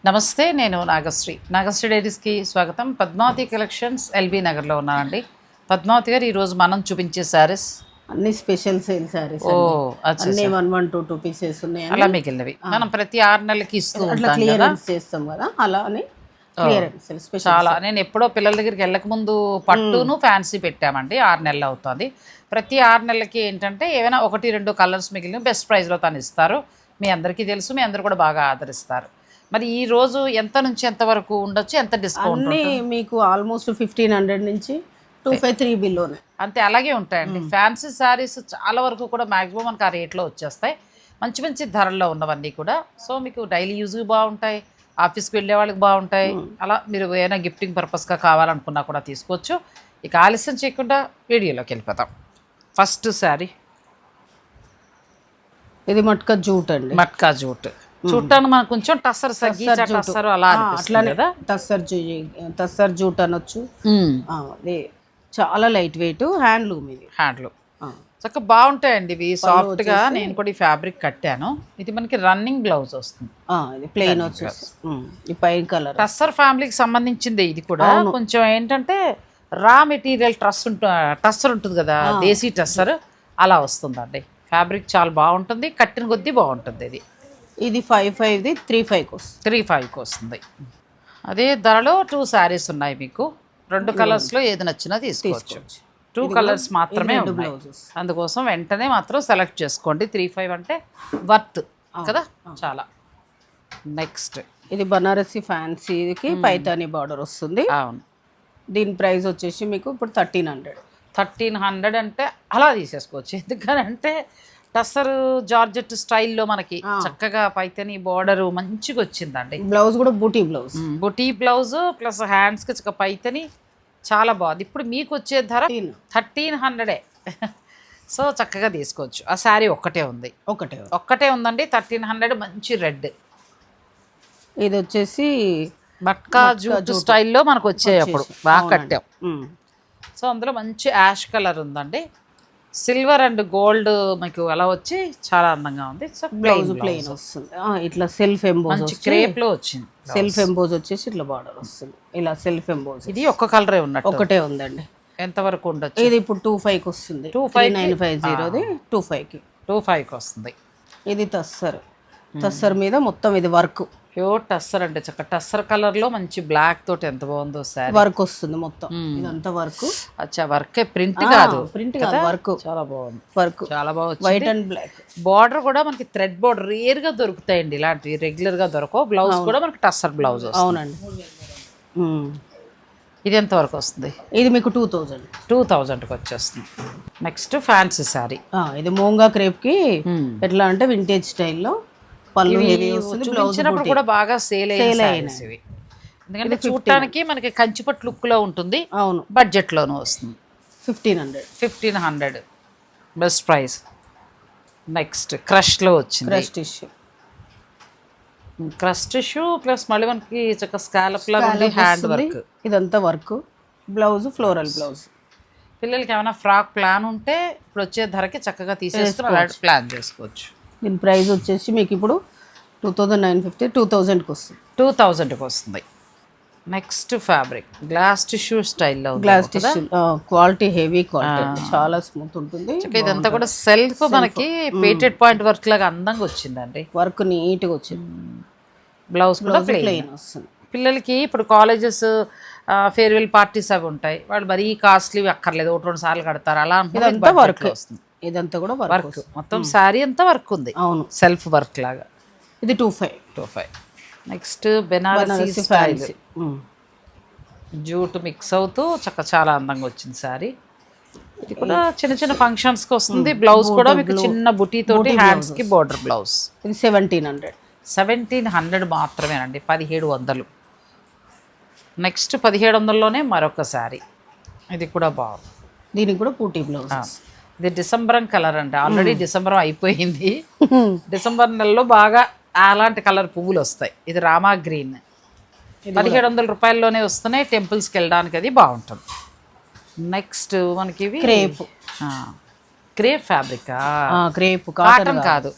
నమస్తే, నేను నాగశ్రీ డైరీస్కి స్వాగతం. పద్మావతి కలెక్షన్స్ ఎల్బీ నగర్లో ఉన్నానండి. పద్మావతి గారు, ఈరోజు మనం చూపించే శారీస్ అన్ని స్పెషల్ సేల్ శారీస్. అన్ని 1-1-2 పీసెస్ ఉన్నాయి. అలా మిగిలినవి మనం ప్రతి 6 నెలలకి ఇస్తూ ఉంటాం, క్లియరెన్స్ చేస్తాం కదా, అలా అని క్లియరెన్స్ స్పెషల్. చాలా నేను ఎప్పుడో పిల్లల దగ్గరికి వెళ్ళక ముందు పట్టును ఫ్యాన్సీ పెట్టామండి. 6 నెలలు అవుతుంది. ప్రతి 6 నెలలకి ఏంటంటే ఏమైనా 1-2 కలర్స్ మిగిలిన బెస్ట్ ప్రైస్లో తను ఇస్తారు. మీ అందరికీ తెలుసు, మీ అందరు కూడా బాగా ఆదరిస్తారు. మరి ఈ రోజు ఎంత నుంచి ఎంత వరకు ఉండొచ్చు, ఎంత డిస్కౌంట్? అన్నీ మీకు ఆల్మోస్ట్ 1500 నుంచి 253 బిలోనే అంతే, అలాగే ఉంటాయండి. ఫ్యాన్సీ శారీస్ చాలా వరకు కూడా మ్యాక్సిమం మనకు ఆ రేట్లో వచ్చేస్తాయి. మంచి మంచి ధరల్లో ఉన్నవన్నీ కూడా. సో మీకు డైలీ యూజ్కి బాగుంటాయి, ఆఫీస్కి వెళ్ళే వాళ్ళకి బాగుంటాయి. అలా మీరు ఏమైనా గిఫ్టింగ్ పర్పస్గా కావాలనుకున్నా కూడా తీసుకోవచ్చు. ఇక ఆలస్యం చేయకుండా వీడియోలోకి వెళ్ళిపోతాం. ఫస్ట్ శారీ ఇది మట్కా జూట్ అండి. మట్కా జూట్ చూడటానికి మనకు కొంచెం టస్సర్ టస్సర్ అలా అట్లానే కదా, టస్సర్ జూట్ అనొచ్చు. అది చాలా లైట్ వెయిట్ హ్యాండ్లూమ్. ఇది హ్యాండ్లూమ్ చక్కగా బాగుంటాయండి ఇవి, సాఫ్ట్గా. నేను కూడా ఈ ఫ్యాబ్రిక్ కట్టాను. ఇది మనకి రన్నింగ్ బ్లౌజ్ వస్తుంది. ఇది ప్లెయిన్ వచ్చేసి ఈ పైన కలర్ టస్సర్ ఫ్యామిలీకి సంబంధించింది. ఇది కూడా కొంచెం ఏంటంటే రా మెటీరియల్ టస్సర్ ఉంటుంది కదా, దేశీ టస్సర్ అలా వస్తుందండి. ఫ్యాబ్రిక్ చాలా బాగుంటుంది, కట్టిన కొద్దీ బాగుంటుంది. ఇది 55ది 35కి వస్తుంది. అదే ధరలో 2 శారీస్ ఉన్నాయి మీకు. 2 కలర్స్లో ఏది నచ్చినా తీసుకోవచ్చు. 2 కలర్స్ మాత్రమే ఉన్నాయి, అందుకోసం వెంటనే మాత్రం సెలెక్ట్ చేసుకోండి. 35 అంటే వర్త్ కదా చాలా. నెక్స్ట్ ఇది బనారసి ఫ్యాన్సీకి పైతానీ బార్డర్ వస్తుంది. అవును, దీని ప్రైస్ వచ్చేసి మీకు ఇప్పుడు 1300 అంటే అలా తీసేసుకోవచ్చు. ఎందుకనంటే టస్సర్ జార్జెట్ స్టైల్లో మనకి చక్కగా పైతని బార్డర్ మంచిగా వచ్చిందండి. బ్లౌజ్ కూడా బూటీ బ్లౌజ్ ప్లస్ హ్యాండ్స్కి చక్కగా పైతని చాలా బాగుంది. ఇప్పుడు మీకు వచ్చే ధర 1300. సో చక్కగా తీసుకోవచ్చు. ఆ శారీ ఒక్కటే ఉందండి, 1300. మంచి రెడ్. ఇది వచ్చేసి మట్కా జూట్ స్టైల్లో మనకు వచ్చాయి, అప్పుడు బాగా కట్టాం. సో అందులో మంచి యాష్ కలర్ ఉందండి. సిల్వర్ అండ్ గోల్డ్ మీకు అలా వచ్చి చాలా అందంగా ఉంది. సో ప్లెయిన్ వస్తుంది. ఇట్లా సెల్ఫ్ ఎంబోజ్ క్రేప్ లో వచ్చింది. సెల్ఫ్ ఎంబోజ్ వచ్చేసి ఇట్లా బార్డర్ వస్తుంది. ఇలా సెల్ఫ్ ఎంబోజ్. ఇది ఒక్క కలరే ఉన్నట్టు ఒకటే ఉందండి. ఎంత వరకు ఉండొచ్చు? ఇది ఇప్పుడు 25కి వస్తుంది. 2950 25కి వస్తుంది. ఇది టస్సర్ మీద మొత్తం ఇది వర్క్, ప్యూర్ టస్సర్ అంటే చక్క టస్సర్ కలర్ లో మంచి బ్లాక్ తోటి ఎంత బాగుందో సారీ. వర్క్ వస్తుంది మొత్తం, ఇదంతా వర్క్. అచ్చా, వర్క్ ప్రింట్ కాదు, వర్క్. చాలా బాగుంది, వర్క్ చాలా బాగుంది. White and black. బార్డర్ కూడా మనకి థ్రెడ్ బార్డర్ రేర్ గా దొరుకుతాయండి, ఇలాంటివి రెగ్యులర్ గా దొరకవు. బ్లౌజ్ కూడా మనకి టస్సర్ బ్లౌజ్. అవునండి. ఇది ఎంత వరకు వస్తుంది? ఇది మీకు 2000కి వచ్చేస్తుంది. Next fancy sorry. ఇది మోంగా క్రేప్ కి ఎట్లా అంటే వింటేజ్ స్టైల్లో పళ్ళు చూపించినప్పుడు కూడా బాగా సేల్ అయినవి. ఎందుకంటే చూడటానికి మనకి కంచిపట్టు లుక్ లో ఉంటుంది. అవును, బడ్జెట్ లోనూ వస్తుంది. 1500 బెస్ట్ ప్రైస్. నెక్స్ట్ క్రష్ లో వచ్చింది. క్రష్ టిష్యూ ప్లస్ మళ్ళీ మనకి చక్క స్కాలప్ లాగా ఉంది, హ్యాండ్ వర్క్. ఇదంతా వర్క్. Blouse floral blouse. పిల్లలకి ఏమైనా ఫ్రాక్ ప్లాన్ ఉంటే ఇప్పుడు వచ్చే ధరకి చక్కగా తీసేసుకుని ప్లాన్ చేసుకోవచ్చు. దీని ప్రైస్ వచ్చేసి మీకు ఇప్పుడు 2950 2000కి వస్తుంది. నెక్స్ట్ ఫ్యాబ్రిక్ గ్లాస్ టిష్యూ స్టైల్లో. Glass tissue quality, heavy quality, చాలా స్మూత్ ఉంటుంది. ఇదంతా కూడా సెల్ఫ్ మనకి పేటెడ్ పాయింట్ వర్క్ లాగా అందంగా వచ్చిందండి. వర్క్ నీట్గా వచ్చింది. బ్లౌజ్ కూడా ప్లెయిన్ వస్తుంది. పిల్లలకి ఇప్పుడు కాలేజెస్ ఫేర్వెల్ పార్టీస్ అవి ఉంటాయి, వాళ్ళు మరీ కాస్ట్లీ అక్కర్లేదు, 1-2 సార్లు కడతారు. అలా వర్క్ వస్తుంది. ఇదంతా కూడా వర్క్ మొత్తం శారీ అంతా వర్క్ ఉంది. అవును, సెల్ఫ్ వర్క్ లాగా. ఇది 25. Next Banarasi style jute mix అవుతూ చాలా అందంగా వచ్చింది శారీ. ఇది కూడా చిన్న చిన్న ఫంక్షన్స్కి వస్తుంది. బ్లౌజ్ కూడా మీకు చిన్న బుటీ తోటి హ్యాండ్స్కి బోర్డర్ బ్లౌజ్. ఇది 1700 మాత్రమేనండి, 1700. నెక్స్ట్ 1700లోనే మరొక శారీ. ఇది కూడా బాగుంది. దీనికి కూడా బూటీ బ్లౌజ్. ఇది డిసెంబర్ కలర్ అండి. ఆల్రెడీ డిసెంబర్ అయిపోయింది. డిసెంబర్ నెలలో బాగా అలాంటి కలర్ పువ్వులు వస్తాయి. ఇది రామా గ్రీన్. 1700 రూపాయల్లోనే వస్తున్నాయి. టెంపుల్స్కి వెళ్ళడానికి అది బాగుంటుంది. నెక్స్ట్ మనకి క్రేప్ ఫ్యాబ్రిక్. క్రేప్ కాటన్ కాదు,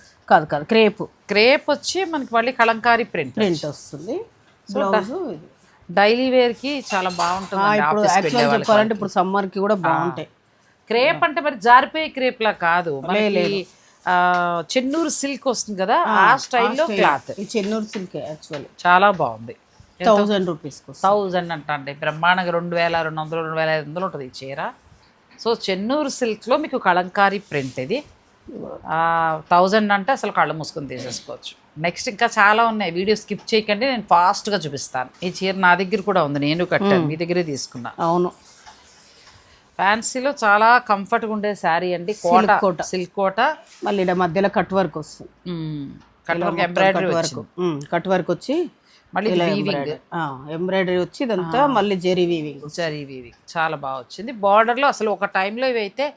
క్రేప్ వచ్చి మనకి మళ్ళీ కలంకారీ ప్రింట్ వస్తుంది. బ్లౌజ్ డైలీ వేర్కి చాలా బాగుంటుంది ఇప్పుడు యాక్చువల్ చెప్పాలంటే ఇప్పుడు సమ్మర్ కి కూడా బాగుంటాయి. క్రేప్ అంటే మరి జారిపోయే క్రేప్ లా కాదు, మనకి చెన్నూరు సిల్క్ వస్తుంది కదా ఆ స్టైల్లో క్లాత్. ఈ చెన్నూరు సిల్క్ యాక్చువల్ చాలా బాగుంది. 1000 రూపీస్ 1000 అంటే బ్రహ్మాండంగా 2200 2500 ఉంటుంది ఈ చీర. సో చెన్నూరు సిల్క్లో మీకు కలంకారీ ప్రింట్ ఇది. 1000 అంటే అసలు కళ్ళు మూసుకొని తీసేసుకోవచ్చు. నెక్స్ట్ ఇంకా చాలా ఉన్నాయి, వీడియో స్కిప్ చేయకండి, నేను ఫాస్ట్గా చూపిస్తాను. ఈ చీర నా దగ్గర కూడా ఉంది, నేను కట్టాను, మీ దగ్గరే తీసుకున్నా. అవును, ఫ్యాన్సీలో చాలా కంఫర్ట్గా ఉండే శారీ అండి. కోట సిల్క్ కోట, మళ్ళీ ఇక్కడ మధ్యలో కట్ వర్క్ వస్తుంది. Cut work embroidery work, cut work వచ్చి మళ్ళీ ఎంబ్రాయిడరీ వచ్చి ఇదంతా మళ్ళీ జరీ వీవింగ్ చాలా బాగా వచ్చింది. బార్డర్లో అసలు ఒక టైంలో ఇవైతే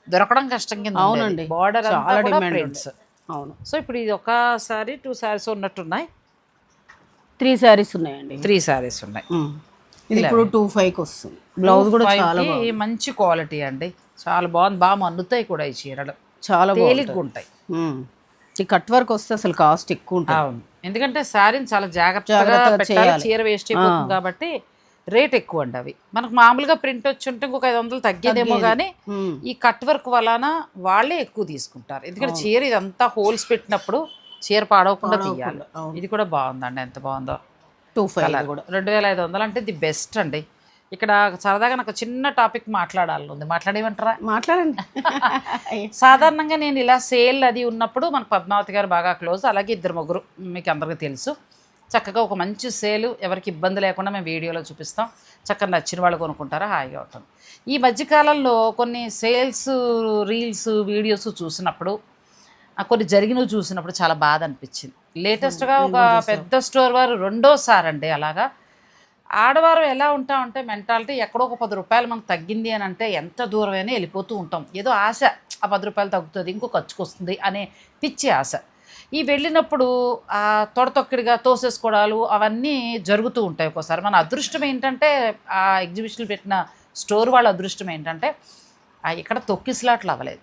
దొరకడం కష్టం కింద. అవునండి, బార్డర్ చాలా డిమాండ్ ప్రింట్స్. అవును. సో ఇప్పుడు ఇది ఒక సారీ 2 సారీస్ ఉన్నట్టున్నాయి. 3 సారీస్ ఉన్నాయండి. 3 సారీస్ ఉన్నాయి. ఇది ఇప్పుడు 25కి వస్తుంది. బ్లౌజ్ కూడా చాలా మంచి క్వాలిటీ అండి, చాలా బాగుంది. బాగా మన్నుతాయి కూడా ఈ చీరలు, చాలా తేలిగ్గా ఉంటాయి. ఈ కట్ వర్క్ వస్తే అసలు కాస్ట్ ఎక్కువ ఉంటుంది. అవును, ఎందుకంటే శారీని చాలా జాగ్రత్తగా పెట్టాలి, చీర వేస్ట్ అయిపోతుంది కాబట్టి రేట్ ఎక్కువ అండి. అవి మనకు మామూలుగా ప్రింట్ వచ్చి ఉంటే ఇంకొక 500 తగ్గేదేమో కానీ ఈ కట్ వర్క్ వలన వాళ్ళే ఎక్కువ తీసుకుంటారు. ఎందుకంటే చీర ఇదంతా హోల్స్ పెట్టినప్పుడు చీర పాడవకుండా తీయాలి. ఇది కూడా బాగుందండి, ఎంత బాగుందో. 2500 అంటే ది బెస్ట్ అండి. ఇక్కడ సరదాగా నాకు చిన్న టాపిక్ మాట్లాడాలి ఉంది, మాట్లాడేమంటారా? మాట్లాడండి. సాధారణంగా నేను ఇలా సేల్ అది ఉన్నప్పుడు మన పద్మావతి గారు బాగా క్లోజ్, అలాగే 2-3 మీకు అందరికీ తెలుసు. చక్కగా ఒక మంచి సేలు, ఎవరికి ఇబ్బంది లేకుండా మేము వీడియోలో చూపిస్తాం. చక్కగా నచ్చిన వాళ్ళు కొనుక్కుంటారా, హాయిగా ఉంటుంది. ఈ మధ్యకాలంలో కొన్ని సేల్స్ రీల్స్ వీడియోస్ చూసినప్పుడు, కొన్ని జరిగినవి చూసినప్పుడు చాలా బాధ అనిపించింది. లేటెస్ట్గా ఒక పెద్ద స్టోర్ వారు 2వ అండి అలాగా. ఆడవారు ఎలా ఉంటామంటే మెంటాలిటీ, ఎక్కడో ఒక 10 రూపాయలు మనకు తగ్గింది అని అంటే ఎంత దూరమైనా వెళ్ళిపోతూ ఉంటాం. ఏదో ఆశ, ఆ 10 రూపాయలు తగ్గుతుంది, ఇంకో ఖర్చుకు వస్తుంది అనే పిచ్చి ఆశ. ఈ వెళ్ళినప్పుడు తొడతొక్కిడిగా తోసేసుకోవడాలు అవన్నీ జరుగుతూ ఉంటాయి. ఒక్కోసారి మన అదృష్టం ఏంటంటే, ఆ ఎగ్జిబిషన్లు పెట్టిన స్టోర్ వాళ్ళ అదృష్టం ఏంటంటే ఇక్కడ తొక్కిసలాట్లు అవ్వలేదు.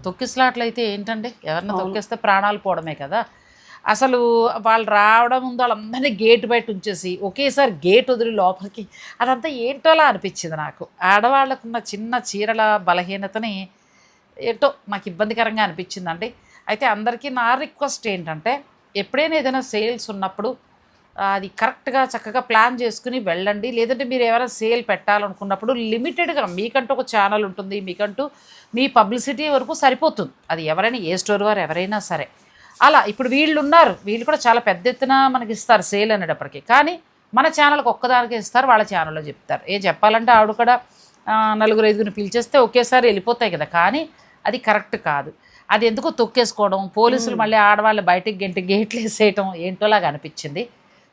తొక్కిసలాట్లు అయితే ఏంటంటే ఎవరన్నా తొక్కేస్తే ప్రాణాలు పోవడమే కదా. అసలు వాళ్ళు రావడం ముందు వాళ్ళందరినీ గేట్ బయట ఉంచేసి ఒకేసారి గేట్ వదిలి లోపలికి, అదంతా ఏంటోలా అనిపించింది నాకు. ఆడవాళ్ళకున్న చిన్న చీరల బలహీనతని ఏంటో నాకు ఇబ్బందికరంగా అనిపించిందండి. అయితే అందరికీ నా రిక్వెస్ట్ ఏంటంటే, ఎప్పుడైనా ఏదైనా సేల్స్ ఉన్నప్పుడు అది కరెక్ట్గా చక్కగా ప్లాన్ చేసుకుని వెళ్ళండి. లేదంటే మీరు ఎవరైనా సేల్ పెట్టాలనుకున్నప్పుడు లిమిటెడ్గా, మీకంటూ ఒక ఛానల్ ఉంటుంది, మీకంటూ మీ పబ్లిసిటీ వరకు సరిపోతుంది. అది ఎవరైనా, ఏ స్టోర్ వారు ఎవరైనా సరే అలా. ఇప్పుడు వీళ్ళు ఉన్నారు, వీళ్ళు కూడా చాలా పెద్ద ఎత్తున మనకి ఇస్తారు సేల్ అనేటప్పటికీ. కానీ మన ఛానల్కి ఒక్కదానికే ఇస్తారు, వాళ్ళ ఛానల్లో చెప్తారు. చెప్పాలంటే ఆవిడ కూడా 4-5 పిలిచేస్తే ఒకేసారి వెళ్ళిపోతాయి కదా. కానీ అది కరెక్ట్ కాదు. అది ఎందుకో తొక్కేసుకోవడం, పోలీసులు మళ్ళీ ఆడవాళ్ళు బయటికి గేట్లు వేసేయటం ఏంటోలాగా అనిపించింది.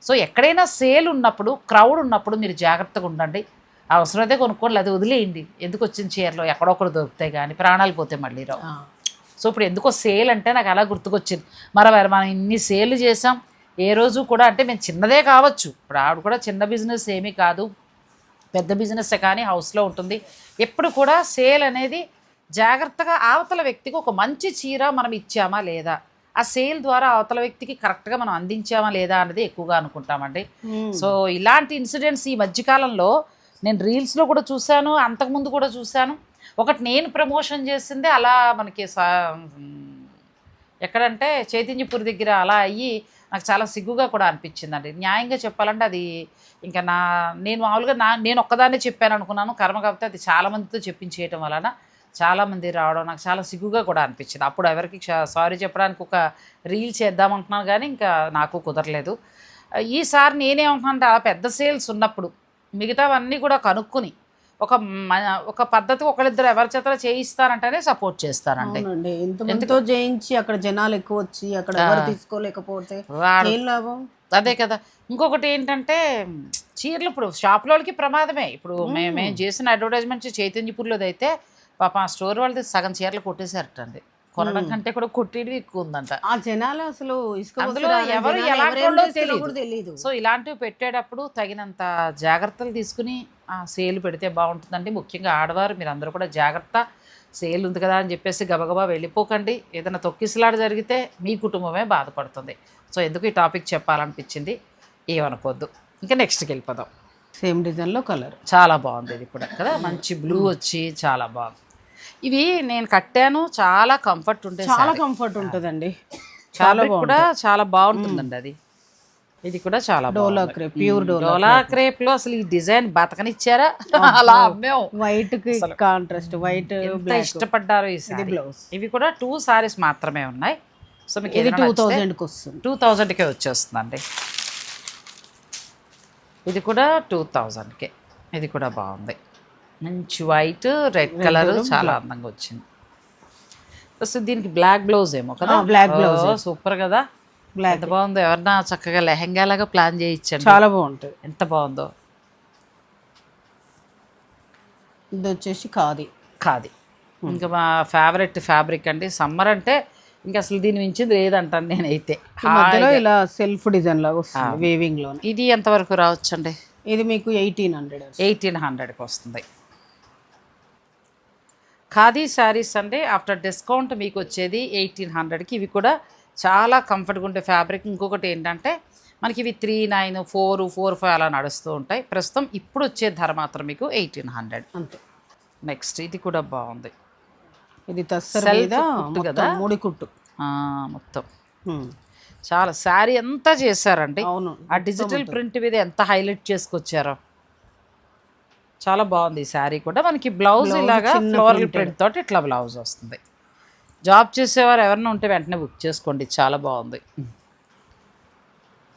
సో ఎక్కడైనా సేల్ ఉన్నప్పుడు, క్రౌడ్ ఉన్నప్పుడు మీరు జాగ్రత్తగా ఉండండి. అవసరమైతే కొనుక్కోండి, అది వదిలేయండి. ఎందుకు వచ్చిన చీరలో ఎక్కడొక్కడు దొరుకుతాయి కానీ ప్రాణాలు పోతే మళ్ళీ రావు. సో ఇప్పుడు ఎందుకో సేల్ అంటే నాకు అలా గుర్తుకొచ్చింది. మనం ఇన్ని సేల్ చేసాం, ఏ రోజు కూడా, అంటే మేము చిన్నదే కావచ్చు, ఇప్పుడు ఆవిడ కూడా చిన్న బిజినెస్ ఏమీ కాదు, పెద్ద బిజినెస్ కానీ హౌస్లో ఉంటుంది. ఎప్పుడు కూడా సేల్ అనేది జాగ్రత్తగా అవతల వ్యక్తికి ఒక మంచి చీర మనం ఇచ్చామా లేదా, ఆ సేల్ ద్వారా అవతల వ్యక్తికి కరెక్ట్గా మనం అందించామా లేదా అన్నది ఎక్కువగా అనుకుంటామండి. సో ఇలాంటి ఇన్సిడెంట్స్ ఈ మధ్యకాలంలో నేను రీల్స్లో కూడా చూశాను, అంతకుముందు కూడా చూశాను. ఒకటి నేను ప్రమోషన్ చేసిందే అలా మనకి ఎక్కడంటే చైతన్యపూర్ దగ్గర అలా అయ్యి నాకు చాలా సిగ్గుగా కూడా అనిపించిందండి. న్యాయంగా చెప్పాలంటే అది ఇంకా నేను మామూలుగా నేను ఒక్కదాన్నే చెప్పాను అనుకున్నాను. కర్మ కాకపోతే అది చాలామందితో చెప్పించేయటం వలన చాలామంది రావడం నాకు చాలా సిగ్గుగా కూడా అనిపించింది. అప్పుడు ఎవరికి సారీ చెప్పడానికి ఒక రీల్ చేద్దామంటున్నాను కానీ ఇంకా నాకు కుదరలేదు. ఈసారి నేనేమంటున్నానంటే, ఆ పెద్ద సేల్స్ ఉన్నప్పుడు మిగతావన్నీ కూడా కనుక్కుని ఒక పద్ధతి ఒకళ్ళిద్దరు ఎవరి చేత చేయిస్తారంటేనే సపోర్ట్ చేస్తానండి. ఎంతో చేయించి అక్కడ జనాలు ఎక్కువ వచ్చి అక్కడ ఎవరు తీసుకోలేకపోతే లాభం. అదే కదా. ఇంకొకటి ఏంటంటే చీరలు ఇప్పుడు షాపులోకి ప్రమాదమే. ఇప్పుడు మేము చేసిన అడ్వర్టైజ్మెంట్ చైతన్యపూర్లోది అయితే పాప ఆ స్టోర్ వాళ్ళది సగం చీరలు కొట్టేసారటండి. కొనడం కంటే కూడా కొట్టేది ఎక్కువ ఉందంట. ఆ జనాలు అసలు అందులో ఎవరు తెలియదు. సో ఇలాంటివి పెట్టేటప్పుడు తగినంత జాగ్రత్తలు తీసుకుని ఆ సేల్ పెడితే బాగుంటుందండి. ముఖ్యంగా ఆడవారు మీరు అందరూ కూడా జాగ్రత్త. సేల్ ఉంది కదా అని చెప్పేసి గబగబా వెళ్ళిపోకండి. ఏదైనా తొక్కిసలాట జరిగితే మీ కుటుంబమే బాధపడుతుంది. సో ఎందుకు ఈ టాపిక్ చెప్పాలనిపించింది, ఏమనుకోవద్దు. ఇంకా నెక్స్ట్కి వెళ్ళిపోదాం. సేమ్ డిజైన్లో కలర్ చాలా బాగుంది ఇది కూడా కదా, మంచి బ్లూ వచ్చి చాలా బాగుంది. ఇవి నేను కట్టాను, చాలా కంఫర్ట్ ఉంటే, చాలా కంఫర్ట్ ఉంటుందండి. ఫ్యాబ్రిక్ కూడా చాలా బాగుంటుందండి అది. ఇది కూడా చాలా డోలా క్రేప్, ప్యూర్ డోలా క్రేప్ లో అసలు ఈ డిజైన్ బతకనిచ్చారా, అలా అమ్మాం. వైట్ కి కాంట్రాస్ట్, వైట్ ఎంత ఇష్టపడ్డారు ఈ సారీ. బ్లౌజ్. ఇవి కూడా 2 సారీస్ మాత్రమే ఉన్నాయి. సో మీకు ఇది 2000కి వస్తుంది. 2000కే వచ్చేస్తుందండి. ఇది కూడా 2000కే. ఇది కూడా బాగుంది, మంచి వైట్ రెడ్ కలర్ చాలా అందంగా వచ్చింది. అసలు దీనికి బ్లాక్ బ్లౌజ్ ఏమో కదా, బ్లాక్ బ్లౌజ్ సూపర్ కదా, బ్లాక్ ఎంత బాగుందో. ఎవరన్నా చక్కగా లెహంగా లాగా ప్లాన్ చేయించండి, చాలా బాగుంటుంది. ఎంత బాగుందో. ఇది వచ్చేసి ఖాదీ. ఇంకా మా ఫేవరెట్ ఫ్యాబ్రిక్ అండి. సమ్మర్ అంటే ఇంకా అసలు దీని మించింది లేదంటాను నేనైతే. మధ్యలో ఇలా సెల్ఫ్ డిజైన్ లాగా వస్తుంది వేవింగ్ లో. ఇది ఎంతవరకు రావచ్చండి? ఇది మీకు 1800. 1800కి వస్తుంది. ఖాదీ శారీస్ అండి, ఆఫ్టర్ డిస్కౌంట్ మీకు వచ్చేది 1800కి. ఇవి కూడా చాలా కంఫర్ట్గా ఉండే ఫ్యాబ్రిక్. ఇంకొకటి ఏంటంటే మనకి ఇవి 3900, 45 అలా నడుస్తూ ఉంటాయి. ప్రస్తుతం ఇప్పుడు వచ్చే ధర మాత్రం మీకు 1800 అంతే. నెక్స్ట్ ఇది కూడా బాగుంది. ఇది తస్సర్ మీద కదా, ముడి కుట్టు మొత్తం చాలా శారీ అంతా చేశారండి. అవును, ఆ డిజిటల్ ప్రింట్ మీద ఎంత హైలైట్ చేసుకొచ్చారో, చాలా బాగుంది ఈ శారీ కూడా. మనకి బ్లౌజ్ ఇలాగా ఫ్లోరల్ ప్రింట్ తోటి ఇట్లా బ్లౌజ్ వస్తుంది. జాబ్ చేసేవారు ఎవరైనా ఉంటే వెంటనే బుక్ చేసుకోండి, చాలా బాగుంది.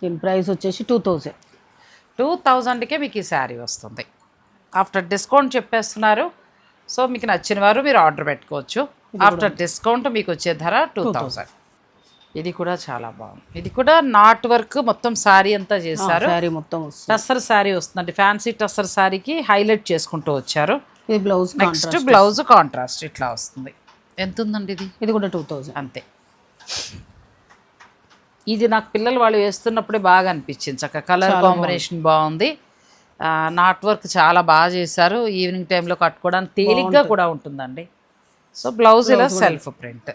దీని ప్రైస్ వచ్చేసి 2000కే మీకు ఈ శారీ వస్తుంది. ఆఫ్టర్ డిస్కౌంట్ చెప్పేస్తున్నారు. సో మీకు నచ్చిన వారు మీరు ఆర్డర్ పెట్టుకోవచ్చు. ఆఫ్టర్ డిస్కౌంట్ మీకు వచ్చే ధర 2000. ఇది కూడా చాలా బాగుంది. ఇది కూడా నాట్ వర్క్ మొత్తం శారీ అంతా చేశారు. శారీ మొత్తం టస్సర్ శారీ వస్తుందండి. ఫ్యాన్సీ టస్సర్ శారీకి హైలైట్ చేసుకుంటూ వచ్చారు. ఇది బ్లౌజ్. నెక్స్ట్ బ్లౌజ్ కాంట్రాస్ట్ ఇట్లా వస్తుంది. ఎంత ఉందండి ఇది? ఇది కూడా 2000 అంతే. ఇది నాకు పిల్లలు వాళ్ళు వేస్తున్నప్పుడే బాగా అనిపించింది. చక్కగా కలర్ కాంబినేషన్ బాగుంది. నాట్ వర్క్ చాలా బాగా చేశారు. ఈవినింగ్ టైంలో కట్టుకోవడానికి తేలిగ్గా కూడా ఉంటుందండి. సో బ్లౌజ్ ఇలా సెల్ఫ్ ప్రింట్,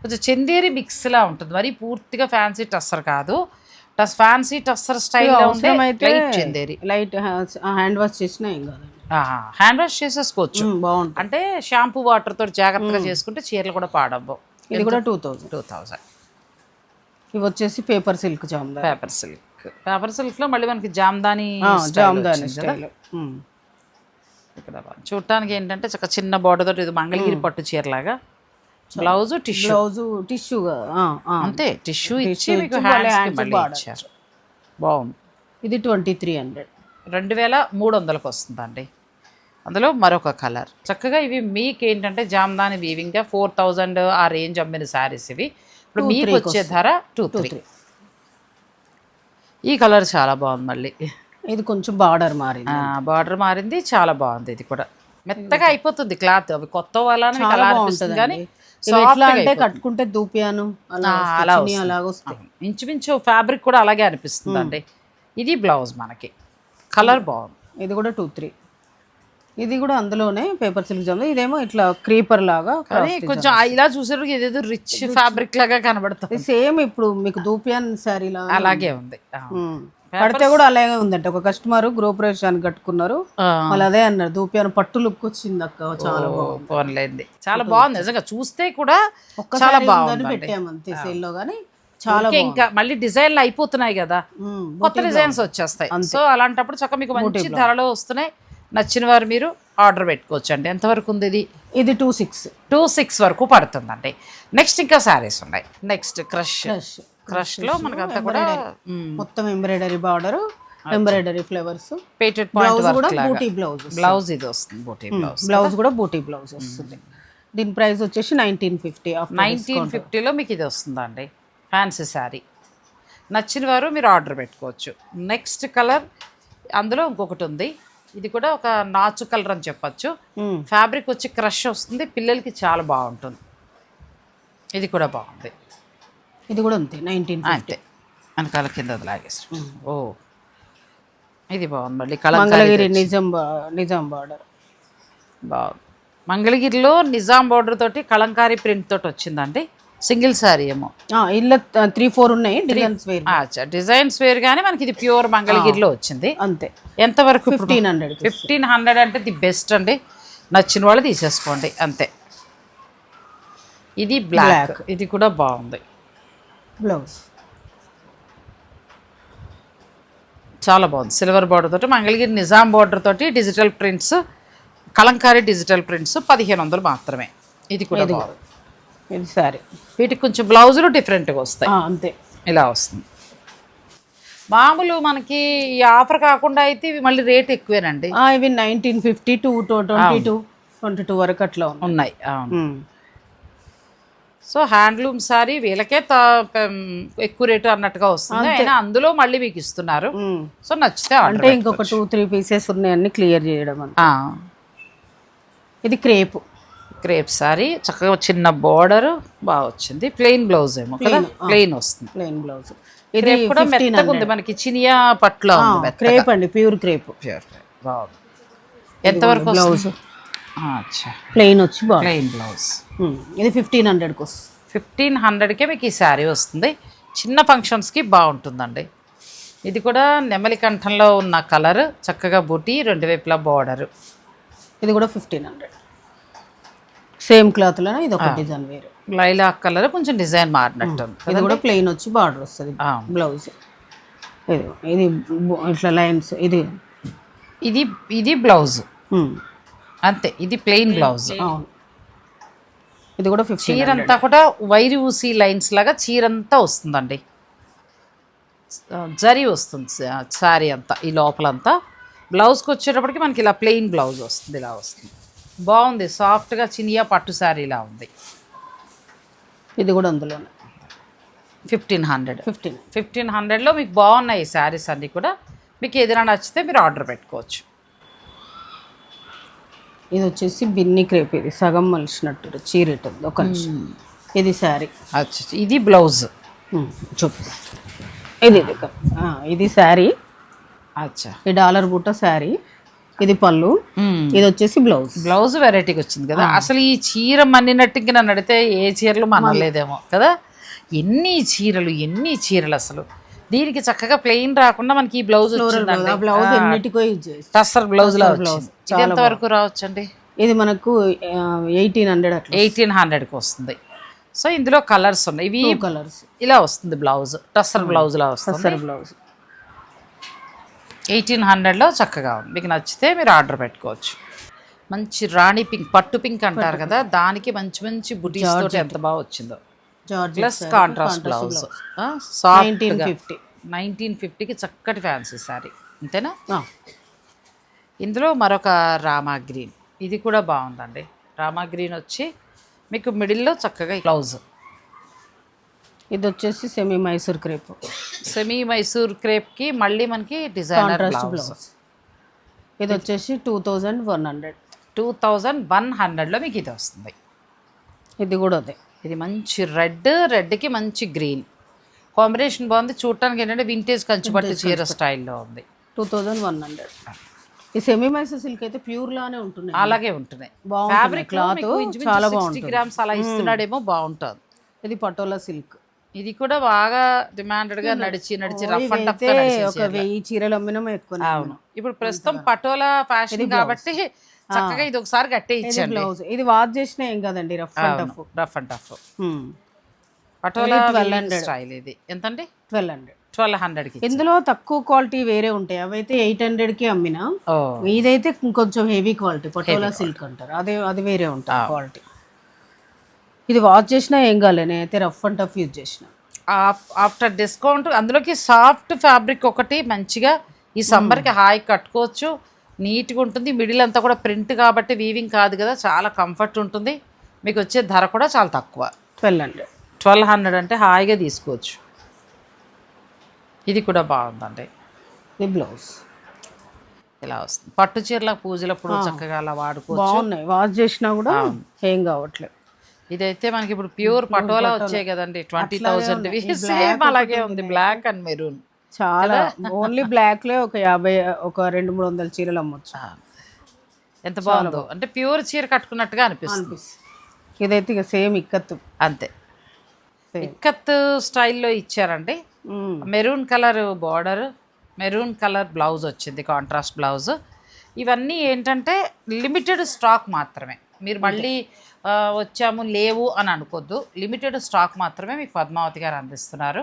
కొంచెం చందేరి మిక్స్లా ఉంటుంది. మరి పూర్తిగా ఫ్యాన్సీ టస్సర్ కాదు, ఫ్యాన్సీ టస్సర్ స్టైల్లో ఉంటే light Chanderi. Light hand wash చేసినా ఏం కాదండి, హ్యాండ్ వాష్ చేసేసుకోవచ్చు. బాగుంటుంది. అంటే షాంపూ వాటర్ తోటి జాగ్రత్తగా చేసుకుంటే చీరలు కూడా పాడవ్వవు. ఇది కూడా 2000. ఇవి వచ్చేసి paper silk Jamdani. Paper silk లో మళ్ళీ మనకి జామ్దాని స్టైల్. ఇక్కడ చూడటానికి ఏంటంటే చక్కగా చిన్న బోర్డర్ తోటి, ఇది మంగళగిరి పట్టు చీరలాగా. బ్లౌజ్ టిష్యూ అంతే, టిష్యూ ఇచ్చి మీకు హ్యాండ్స్కి మళ్ళీ ఇచ్చారు. బాగుంది. ఇది 2300. 2300కి వస్తుందండి. అందులో మరొక కలర్. చక్కగా ఇవి మీకు ఏంటంటే జామ్దాని వీవింగ్గా 4000 ఆ రేంజ్ అమ్మిన శారీస్ ఇవి. ఇప్పుడు మీకు వచ్చే ధర 2300. ఈ కలర్ చాలా బాగుంది. మళ్ళీ ఇది కొంచెం బార్డర్ మారింది, చాలా బాగుంది. ఇది కూడా మెత్తగా అయిపోతుంది క్లాత్. అవి కొత్త వాళ్ళని అలా అనిపిస్తుంది కానీ అంటే కట్టుకుంటే దూపియాను అలా వస్తాయి. ఇంచుమించు ఫ్యాబ్రిక్ కూడా అలాగే అనిపిస్తుంది అండి. ఇది బ్లౌజ్ మనకి కలర్ బాగుంది. ఇది కూడా 2300. ఇది కూడా అందులోనే పేపర్ సిల్క్ జామ్. ఇదేమో ఇట్లా క్రీపర్ లాగా కొంచెం ఇలా చూసారు, ఏదేదో రిచ్ ఫ్యాబ్రిక్ లాగా కనబడుతుంది. సేమ్ ఇప్పుడు మీకు దూపియాన్ శారీ లాగా అలాగే ఉంది. పడితే కూడా అలాగే ఉందంట. ఒక కస్టమర్ గృహప్రవేశానికి కట్టుకున్నారు, వాళ్ళు అదే అన్నారు, దూపియాన్ పట్టు లుక్ వచ్చింది అక్క, చాలా బాగుంది. చాలా బాగుంది నిజంగా, చూస్తే కూడా చాలా బాగుంది. పెట్టామంతే సేల్ లో, కానీ చాలా ఇంకా మళ్ళీ డిజైన్లు అయిపోతున్నాయి కదా, కొత్త డిజైన్స్ వచ్చేస్తాయి. సో అలాంటప్పుడు చక్కగా మీకు మంచి ధరలో వస్తున్నాయి. నచ్చిన వారు మీరు ఆర్డర్ పెట్టుకోవచ్చు అండి. ఎంతవరకు ఉంది ఇది? ఇది 26 వరకు పడుతుందండి. నెక్స్ట్ ఇంకా శారీస్ ఉన్నాయి. నెక్స్ట్ క్రష్ లో మనకంతా కూడా మొత్తం embroidery border, embroidery flowers, painted point work లాగా. బ్లౌజ్ ఇది వస్తుంది, బూటీ బ్లౌజ్ కూడా బూటీ బ్లౌజ్ వస్తుంది. దీని ప్రైస్ వచ్చేసి 1950. 1950లో మీకు ఇది వస్తుందండి. ఫ్యాన్సీ శారీ నచ్చిన వారు మీరు ఆర్డర్ పెట్టుకోవచ్చు. నెక్స్ట్ కలర్ అందులో ఇంకొకటి ఉంది. ఇది కూడా ఒక నాచు కలర్ అని చెప్పచ్చు. ఫ్యాబ్రిక్ వచ్చి క్రష్ వస్తుంది, పిల్లలకి చాలా బాగుంటుంది. ఇది కూడా బాగుంది. ఇది కూడా అంతే 1950. అంతే వెనకాల కింద లాగేస్తాం. ఓ ఇది బాగుంది. మళ్ళీ మంగళగిరి నిజాం బార్డర్ బాగుంది. మంగళగిరిలో నిజాం బార్డర్ తోటి కలంకారీ ప్రింట్ తోటి వచ్చిందండి. సింగిల్ శారీ ఏమో ఇలా 3-4 ఉన్నాయి డిజైన్స్ వేరు. డిజైన్స్ వేరు కానీ మనకి ఇది ప్యూర్ మంగళగిరిలో వచ్చింది. అంతే. ఎంతవరకు? 1500. 1500 అంటే ది బెస్ట్ అండి. నచ్చిన వాళ్ళు తీసేసుకోండి అంతే. ఇది బ్లాక్, ఇది కూడా బాగుంది. బ్లౌజ్ చాలా బాగుంది. సిల్వర్ బార్డర్ తోటి మంగళగిరి నిజాం బార్డర్ తోటి digital prints, Kalamkari digital prints 1500 మాత్రమే. ఇది కూడా బాగుంది. ఇది సారీ. వీటికి కొంచెం బ్లౌజులు డిఫరెంట్గా వస్తాయి. అంతే. ఇలా వస్తుంది. మామూలు మనకి ఈ ఆఫర్ కాకుండా అయితే ఇవి మళ్ళీ రేట్ ఎక్కువేనండి. ఇవి 1950 to 22 వరకు అట్లా ఉన్నాయి. సో హ్యాండ్లూమ్ సారీ వీళ్ళకే ఎక్కువ రేటు అన్నట్టుగా వస్తుంది. అయినా అందులో మళ్ళీ మీకు ఇస్తున్నారు. సో నచ్చితే అంటే ఇంకొక 2-3 పీసెస్ ఉన్నాయన్నీ క్లియర్ చేయడం. ఇది క్రేప్ సారీ, చక్కగా చిన్న బోర్డర్ బాగా వచ్చింది. ప్లెయిన్ బ్లౌజ్ ఏమో కదా, ప్లెయిన్ వస్తుంది. Plain blouse. ఇది కూడా మెత్తగా ఉంది, మనకి చినియా పట్లో ఉంది. క్రేప్ అండి, ప్యూర్ క్రేప్. బాగుంది. ఎంతవరకు బ్లౌజ్? ప్లెయిన్ వచ్చి ప్లెయిన్ బ్లౌజ్. ఇది 1500కి వస్తుంది. 1500కే మీకు ఈ శారీ వస్తుంది. చిన్న ఫంక్షన్స్కి బాగుంటుందండి. ఇది కూడా నెమలి కంఠంలో ఉన్న కలర్, చక్కగా బూటీ, 2 వైపులా బార్డర్. ఇది కూడా 1500. సేమ్ క్లాత్లోనే ఇది ఒక డిజైన్ వేరు. లైలాక్ కలర్ కొంచెం డిజైన్ మారినట్టు. ఇది కూడా ప్లెయిన్ వచ్చి బార్డర్ వస్తుంది బ్లౌజ్. ఇది ఇట్లా లైన్స్. ఇది బ్లౌజ్ అంతే. ఇది ప్లెయిన్ బ్లౌజ్. ఇది కూడా 1500. చీరంతా కూడా వైరి ఊసి లైన్స్ లాగా చీరంతా వస్తుందండి. జరీ వస్తుంది శారీ అంతా, ఈ లోపలంతా. బ్లౌజ్కి వచ్చేటప్పటికి మనకి ఇలా ప్లెయిన్ బ్లౌజ్ వస్తుంది. ఇలా వస్తుంది. బాగుంది. సాఫ్ట్గా చినియా పట్టు శారీ ఇలా ఉంది. ఇది కూడా అందులోనే 1500. 1500లో మీకు బాగున్నాయి ఈ శారీస్ అన్నీ కూడా. మీకు ఏదైనా నచ్చితే మీరు ఆర్డర్ పెట్టుకోవచ్చు. ఇది వచ్చేసి బిన్ని క్రేప్. ఇది సగం మలిచినట్టు చీరట ఒక. ఇది శారీ. ఇది బ్లౌజ్ చూపి. ఇది శారీ. ఈ డాలర్ బుట్ట శారీ. ఇది పళ్ళు. ఇది వచ్చేసి బ్లౌజ్ వెరైటీకి వచ్చింది కదా. అసలు ఈ చీర మన్నినట్టుకి నన్ను అడిగితే ఏ చీరలు మనలేదేమో కదా. ఎన్ని చీరలు అసలు. దీనికి చక్కగా ప్లెయిన్ రాకుండా మనకి ఈ బ్లౌజ్ టస్సర్ బ్లౌజ్ లా వచ్చింది. ఇది ఎంతవరకు రావచ్చు అండి? ఇది మనకు 1800కి వస్తుంది. సో ఇందులో కలర్స్ ఉన్నాయి. ఇవి కలర్స్ ఇలా వస్తుంది బ్లౌజ్. టస్సర్ బ్లౌజ్ లా వస్తుంది బ్లౌజ్. 1800లో చక్కగా ఉంది. మీకు నచ్చితే మీరు ఆర్డర్ పెట్టుకోవచ్చు. మంచి రాణి పింక్, పట్టు పింక్ అంటారు కదా, దానికి మంచి మంచి బుటీస్ తోటి ఎంత బాగా వచ్చిందో. Plus contrast blouse. 1950కి చక్కటి ఫ్యాన్సీ శారీ. అంతేనా? ఇందులో మరొక రామా గ్రీన్. ఇది కూడా బాగుందండి. రామా గ్రీన్ వచ్చి మీకు మిడిల్లో చక్కగా బ్లౌజ్. ఇది వచ్చేసి సెమీ మైసూర్ క్రేప్కి మళ్ళీ మనకి డిజైనర్ బ్లౌజ్. ఇది వచ్చేసి 2100లో మీకు ఇది వస్తుంది. ఇది కూడా అదే. ఇది మంచి రెడ్కి మంచి గ్రీన్ కాంబినేషన్ బాగుంది. చూడటానికి ఏంటంటే వింటేజ్ కంచిపట్టు చీర స్టైల్లో ఉంది. 2100. ఈ సెమీ మైసూర్ సిల్క్ అయితే ప్యూర్ లానే ఉంటుంది. అలాగే ఉంటున్నాయి. ఫ్యాబ్రిక్ క్లాత్ చాలా బాగుంటుంది. 60 గ్రామ్స్ అలా ఇస్తున్నాడేమో బాగుంటుంది. ఇది పటోలా సిల్క్. ఇది కూడా బాగా డిమాండెడ్ గా నడిచి రఫ్ అండ్ టఫ్ గా ఒక 1000 చీరలు అమ్మినమో ఎక్కువ. అవును. ఇప్పుడు ప్రస్తుతం పటోలా ఫ్యాషన్ కాబట్టి చక్కగా ఇది ఒకసారి గట్టే ఇచ్చారు బ్లౌజ్. ఇది వాష్ చేసినా ఏం కదండి, rough and tough. Patola 1200 style. ఇది ఎంతండి? 1200కి. ఇందులో తక్కువ క్వాలిటీ వేరే ఉంటాయి, అవైతే 800కి అమ్మినా. ఇదైతే ఇంకొంచెం హెవీ క్వాలిటీ, పటోలా సిల్క్ అంటారు. అది వేరే ఉంటుంది క్వాలిటీ. ఇది వాష్ చేసినా ఏం కాలే, నేనైతే రఫ్ అండ్ టఫ్ యూజ్ చేసిన. ఆఫ్టర్ డిస్కౌంట్ అందులోకి సాఫ్ట్ ఫ్యాబ్రిక్ ఒకటి మంచిగా ఈ సమ్మర్కి హాయి కట్టుకోవచ్చు. నీట్గా ఉంటుంది. మిడిల్ అంతా కూడా ప్రింట్ కాబట్టి వీవింగ్ కాదు కదా, చాలా కంఫర్ట్ ఉంటుంది. మీకు వచ్చే ధర కూడా చాలా తక్కువ. 1200 అంటే హాయిగా తీసుకోవచ్చు. ఇది కూడా బాగుందండి. ఇది బ్లౌజ్ ఇలా వస్తుంది. పట్టు చీరల పూజలప్పుడు చక్కగా అలా వాడుకోవచ్చు. బాగున్నాయి, వాష్ చేసినా కూడా ఏం కావట్లేదు. ఇదైతే మనకి ఇప్పుడు ప్యూర్ పటోలా వచ్చాయి కదండి, 20,000. సేమ్ అలాగే ఉంది, బ్లాక్ అండ్ మెరూన్. చాలా ఓన్లీ బ్లాక్ లో ఒక 200-300 చీరలు అమ్మొచ్చు. ఎంత బాగుందో, అంటే ప్యూర్ చీర కట్టుకున్నట్టుగా అనిపిస్తుంది. ఇదైతే ఇక సేమ్ ఇక్కత్తు అంతే. ఇక్కత్ స్టైల్లో ఇచ్చారండి. Maroon colour border, maroon colour blouse వచ్చింది, కాంట్రాస్ట్ బ్లౌజ్. ఇవన్నీ ఏంటంటే లిమిటెడ్ స్టాక్ మాత్రమే. మీరు మళ్ళీ వచ్చాము లేవు అని అనుకోద్దు. లిమిటెడ్ స్టాక్ మాత్రమే మీకు పద్మావతి గారు అందిస్తున్నారు.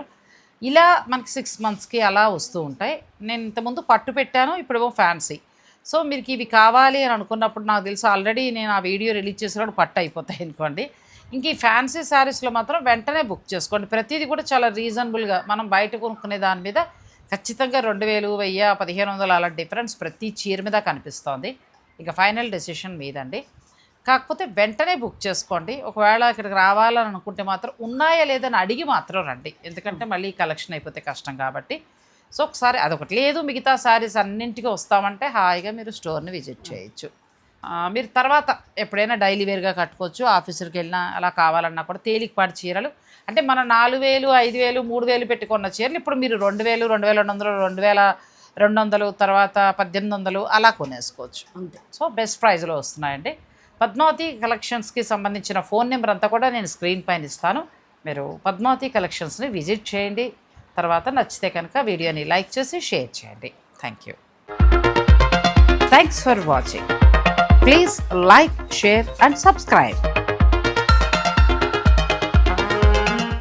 ఇలా మనకి 6 monthsకి అలా వస్తూ ఉంటాయి. నేను ఇంతకుముందు పట్టు పెట్టాను, ఇప్పుడేమో ఫ్యాన్సీ. సో మీకు ఇవి కావాలి అని అనుకున్నప్పుడు నాకు తెలుసు ఆల్రెడీ నేను ఆ వీడియో రిలీజ్ చేసినప్పుడు పట్టు అయిపోతాయి అనుకోండి. ఇంక ఈ ఫ్యాన్సీ శారీస్లో మాత్రం వెంటనే బుక్ చేసుకోండి. ప్రతిదీ కూడా చాలా రీజనబుల్గా, మనం బయట కొనుక్కునే దాని మీద ఖచ్చితంగా 2000, 1000, 1500 అలా డిఫరెన్స్ ప్రతి చీర మీద కనిపిస్తోంది. ఇక ఫైనల్ డెసిషన్ మీదండి. కాకపోతే వెంటనే బుక్ చేసుకోండి. ఒకవేళ ఇక్కడికి రావాలని అనుకుంటే మాత్రం ఉన్నాయా లేదని అడిగి మాత్రం రండి, ఎందుకంటే మళ్ళీ కలెక్షన్ అయిపోతే కష్టం కాబట్టి. సో ఒకసారి అదొకటి, లేదు మిగతా శారీస్ అన్నింటికి వస్తామంటే హాయిగా మీరు స్టోర్ని విజిట్ చేయొచ్చు. మీరు తర్వాత ఎప్పుడైనా డైలీ వేర్గా కట్టుకోవచ్చు. ఆఫీసులకు వెళ్ళినా అలా కావాలన్నా కూడా తేలికపాటి చీరలు అంటే మన 4000, 5000, 3000 పెట్టుకున్న చీరలు ఇప్పుడు మీరు 2000, 2200, 2200, తర్వాత 1800 అలా కొనేసుకోవచ్చు అంతే. సో బెస్ట్ ప్రైస్లో వస్తున్నాయండి. పద్మావతి కలెక్షన్స్కి సంబంధించిన ఫోన్ నెంబర్ అంతా కూడా నేను స్క్రీన్ పైన ఇస్తాను. మీరు పద్మావతి కలెక్షన్స్ని విజిట్ చేయండి. తర్వాత నచ్చితే కనుక వీడియోని లైక్ చేసి షేర్ చేయండి. Thank you. Thanks for watching. Please like, share and subscribe.